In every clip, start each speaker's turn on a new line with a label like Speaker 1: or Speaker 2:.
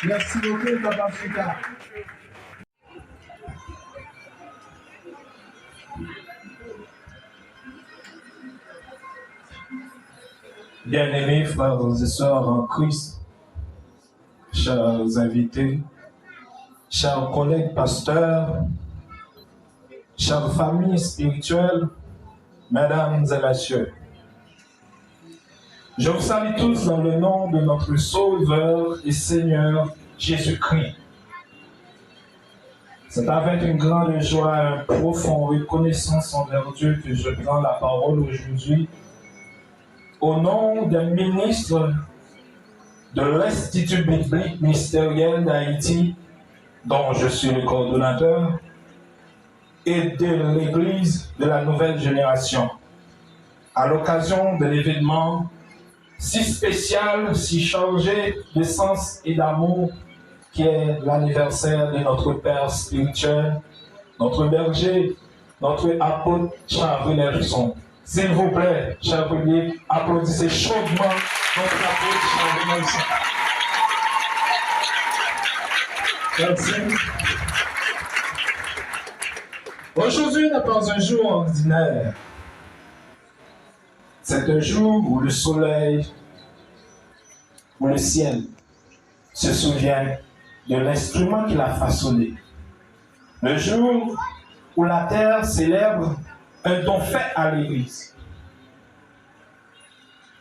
Speaker 1: Merci beaucoup, Papa Africa.
Speaker 2: Bien-aimés frères et sœurs en Christ, chers invités, chers collègues pasteurs, chères familles spirituelles, mesdames et messieurs, je vous salue tous dans le nom de notre Sauveur et Seigneur Jésus-Christ. C'est avec une grande joie et une profonde reconnaissance envers Dieu que je prends la parole aujourd'hui au nom des ministres de l'Institut biblique ministériel d'Haïti, dont je suis le coordonnateur, et de l'Église de la nouvelle génération, à l'occasion de l'événement si spécial, si chargé de sens et d'amour, qui est l'anniversaire de notre Père spirituel, notre berger, notre apôtre Charles Nelson. S'il vous plaît, chers publics, applaudissez chaudement notre apôtre Charles Nelson. Merci. Aujourd'hui n'est pas un jour ordinaire. C'est un jour où le soleil, où le ciel se souvient de l'instrument qu'il a façonné. Le jour où la terre célèbre un don fait à l'Église.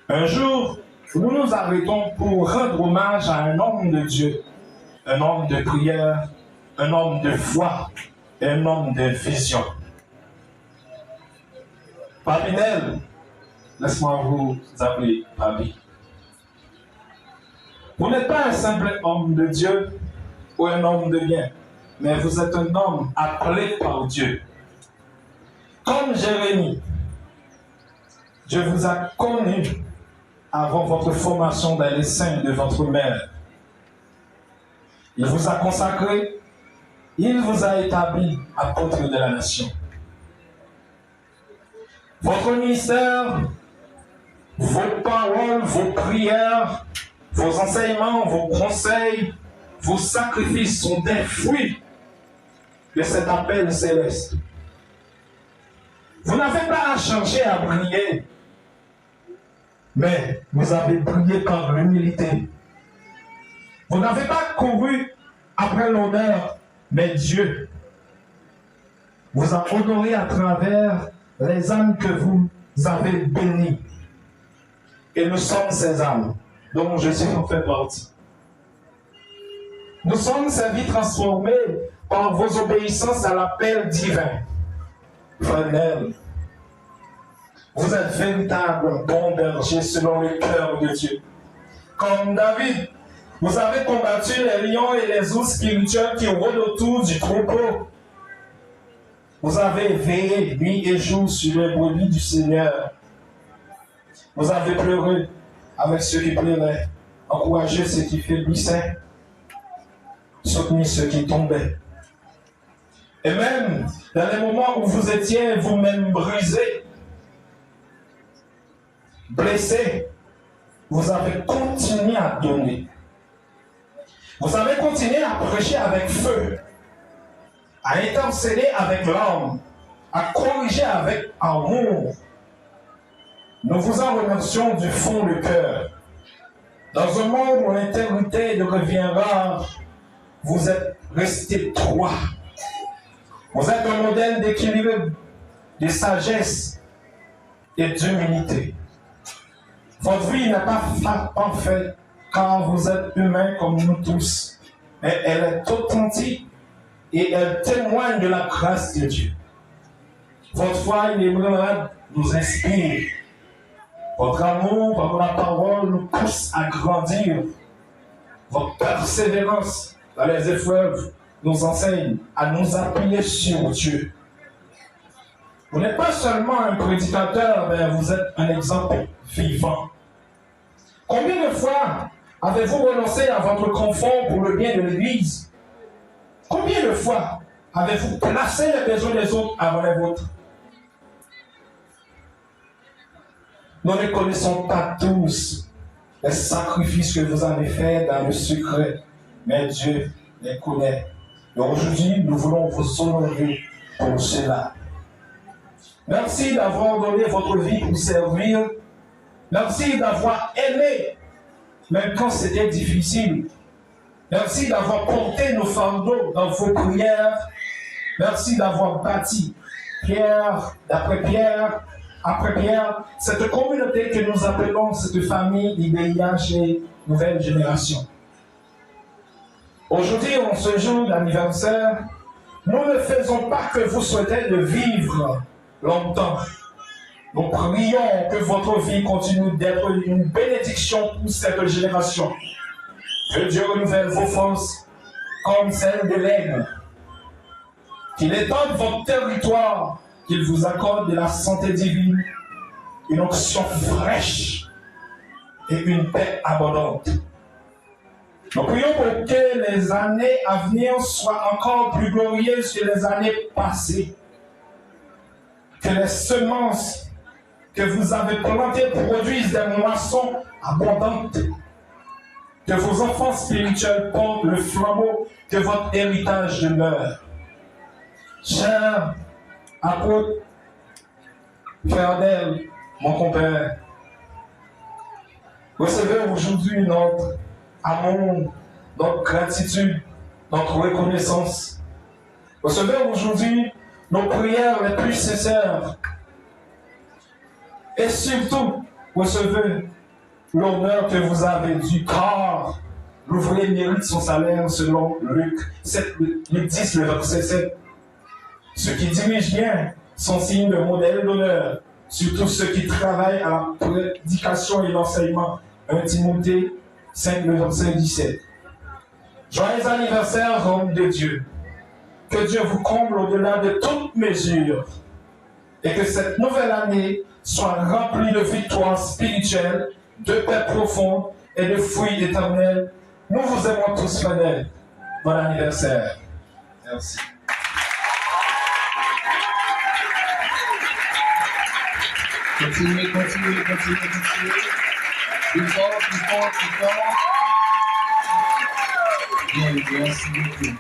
Speaker 2: Un jour où nous nous arrêtons pour rendre hommage à un homme de Dieu, un homme de prière, un homme de foi et un homme de vision. Papinel, laisse-moi vous appeler Papi. Vous n'êtes pas un simple homme de Dieu ou un homme de bien, mais vous êtes un homme appelé par Dieu. Comme Jérémie, Dieu vous a connu avant votre formation dans les seins de votre mère. Il vous a consacré, il vous a établi apôtre de la nation. Votre ministère, vos paroles, vos prières, vos enseignements, vos conseils, vos sacrifices sont des fruits de cet appel céleste. Vous n'avez pas à chercher à briller, mais vous avez brillé par l'humilité. Vous n'avez pas couru après l'honneur, mais Dieu vous a honoré à travers les âmes que vous avez bénies. Et nous sommes ces âmes dont je suis en fait partie. Nous sommes ces vies transformées par vos obéissances à l'appel divin. Frère Nel, vous êtes véritable bon berger selon le cœur de Dieu. Comme David, vous avez combattu les lions et les ours spirituels qui rôdent autour du troupeau. Vous avez veillé nuit et jour sur les brebis du Seigneur. Vous avez pleuré avec ceux qui pleuraient, encouragé ceux qui faiblissaient, soutenu ceux qui tombaient. Et même dans les moments où vous étiez vous-même brisé, blessé, vous avez continué à donner. Vous avez continué à prêcher avec feu, à intercéder avec l'âme, à corriger avec amour. Nous vous en remercions du fond du cœur. Dans un monde où l'intégrité devient rare, vous êtes restés droits. Vous êtes un modèle d'équilibre, de sagesse et d'humilité. Votre vie n'est pas parfaite car vous êtes humains comme nous tous, mais elle est authentique et elle témoigne de la grâce de Dieu. Votre foi inébranlable nous inspire. Votre amour par la parole nous pousse à grandir. Votre persévérance dans les épreuves nous enseigne à nous appuyer sur Dieu. Vous n'êtes pas seulement un prédicateur, mais vous êtes un exemple vivant. Combien de fois avez-vous renoncé à votre confort pour le bien de l'Église? Combien de fois avez-vous placé les besoins des autres avant les vôtres? Nous ne connaissons pas tous les sacrifices que vous avez faits dans le secret, mais Dieu les connaît. Et aujourd'hui, nous voulons vous honorer pour cela. Merci d'avoir donné votre vie pour servir. Merci d'avoir aimé, même quand c'était difficile. Merci d'avoir porté nos fardeaux dans vos prières. Merci d'avoir bâti, pierre après pierre, après pierre, cette communauté que nous appelons cette famille d'IBIH et Nouvelle Génération. Aujourd'hui, en ce jour d'anniversaire, nous ne faisons pas que vous souhaitez de vivre longtemps. Nous prions que votre vie continue d'être une bénédiction pour cette génération. Que Dieu renouvelle vos forces comme celles de l'aigle. Qu'il étende votre territoire, qu'il vous accorde de la santé divine, une onction fraîche et une paix abondante. Nous prions pour que les années à venir soient encore plus glorieuses que les années passées. Que les semences que vous avez plantées produisent des moissons abondantes. Que vos enfants spirituels portent le flambeau, que votre héritage demeure. Cher apôtre Ferdel, mon compère, recevez aujourd'hui notre amour, notre gratitude, notre reconnaissance. Recevez aujourd'hui nos prières les plus sincères. Et surtout, recevez l'honneur que vous avez dû, car l'ouvrier mérite son salaire selon Luc 10, le verset 7. Ceux qui dirigent bien sont signes de modèle d'honneur, surtout ceux qui travaillent à la prédication et l'enseignement. 1 Timothée 5, le verset 17. Joyeux anniversaire, homme de Dieu. Que Dieu vous comble au-delà de toute mesure et que cette nouvelle année soit remplie de victoires spirituelles, de paix profonde et de fruits éternels. Nous vous aimons tous, fidèles. Bon anniversaire. Merci.
Speaker 1: Continuez. Plus fort. Bien, merci beaucoup.